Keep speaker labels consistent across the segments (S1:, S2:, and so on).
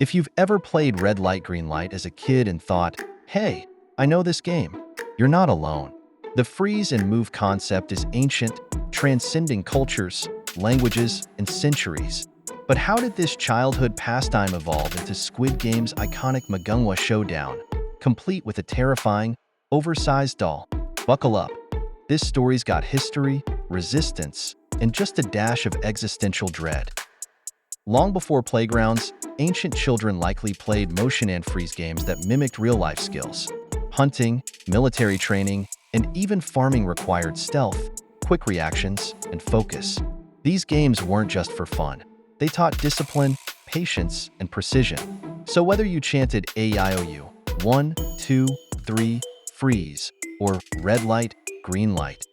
S1: If you've ever played red light, green light as a kid and thought, hey, I know this game, you're not alone. The freeze and move concept is ancient, transcending cultures, languages, and centuries. But how did this childhood pastime evolve into Squid Game's iconic Mugunghwa showdown, complete with a terrifying, oversized doll? Buckle up. This story's got history, resistance, and just a dash of existential dread. Long before playgrounds, ancient children likely played motion and freeze games that mimicked real-life skills. Hunting, military training, and even farming required stealth, quick reactions, and focus. These games weren't just for fun. They taught discipline, patience, and precision. So whether you chanted A-I-O-U, 1, 2, 3, freeze, or red light, green light,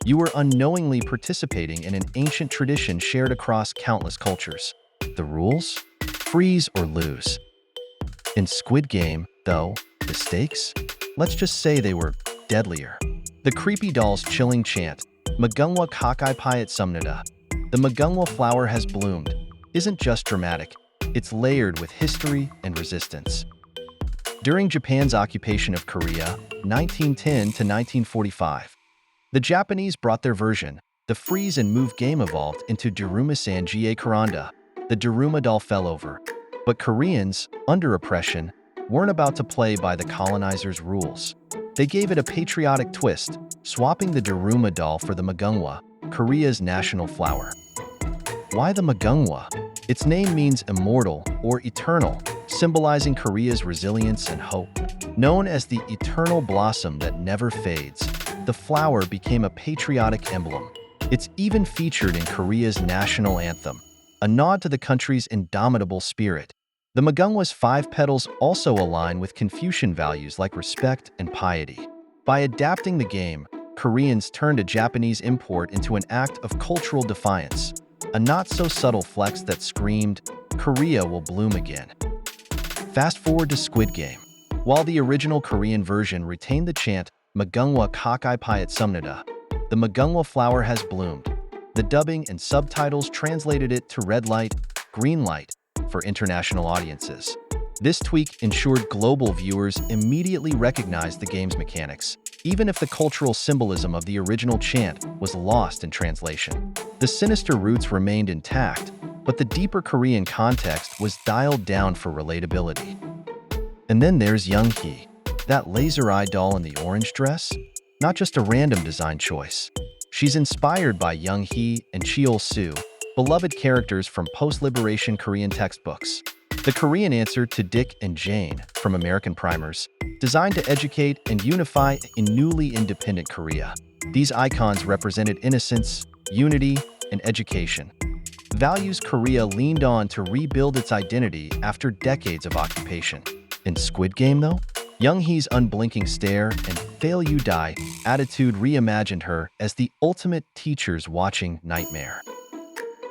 S1: you were unknowingly participating in an ancient tradition shared across countless cultures. The rules? Freeze or lose. In Squid Game, though, the stakes? Let's just say they were deadlier. The creepy doll's chilling chant, Mugunghwa Kakai Payat Sumnada, the Mugunghwa flower has bloomed, isn't just dramatic, it's layered with history and resistance. During Japan's occupation of Korea, 1910 to 1945, the Japanese brought their version. The freeze and move game evolved into Daruma-san Jie Karanda. The Daruma doll fell over. But Koreans, under oppression, weren't about to play by the colonizers' rules. They gave it a patriotic twist, swapping the Daruma doll for the Mugunghwa, Korea's national flower. Why the Mugunghwa? Its name means immortal or eternal, symbolizing Korea's resilience and hope. Known as the eternal blossom that never fades, the flower became a patriotic emblem. It's even featured in Korea's national anthem, a nod to the country's indomitable spirit. The Mugunghwa's 5 petals also align with Confucian values like respect and piety. By adapting the game, Koreans turned a Japanese import into an act of cultural defiance, a not-so-subtle flex that screamed, Korea will bloom again. Fast forward to Squid Game. While the original Korean version retained the chant, Mugunghwa Kakai Payat Sumnada, the Mugunghwa flower has bloomed. The dubbing and subtitles translated it to red light, green light for international audiences. This tweak ensured global viewers immediately recognized the game's mechanics, even if the cultural symbolism of the original chant was lost in translation. The sinister roots remained intact, but the deeper Korean context was dialed down for relatability. And then there's Young-hee, that laser-eye doll in the orange dress? Not just a random design choice. She's inspired by Young-hee and Cheol-soo, beloved characters from post-liberation Korean textbooks. The Korean answer to Dick and Jane from American primers, designed to educate and unify in newly independent Korea. These icons represented innocence, unity, and education. Values Korea leaned on to rebuild its identity after decades of occupation. In Squid Game, though, Young-hee's unblinking stare and "fail you die" attitude reimagined her as the ultimate teacher's watching nightmare.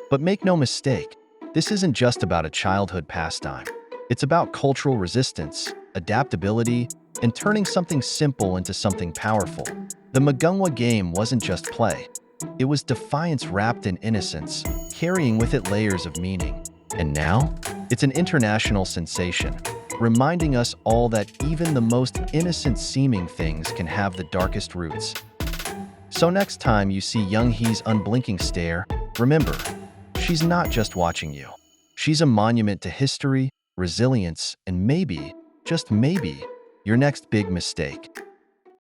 S1: But make no mistake, this isn't just about a childhood pastime. It's about cultural resistance, adaptability, and turning something simple into something powerful. The Mugunghwa game wasn't just play. It was defiance wrapped in innocence, carrying with it layers of meaning. And now, it's an international sensation, reminding us all that even the most innocent-seeming things can have the darkest roots. So next time you see Young-hee's unblinking stare, remember, she's not just watching you. She's a monument to history, resilience, and maybe, just maybe, your next big mistake.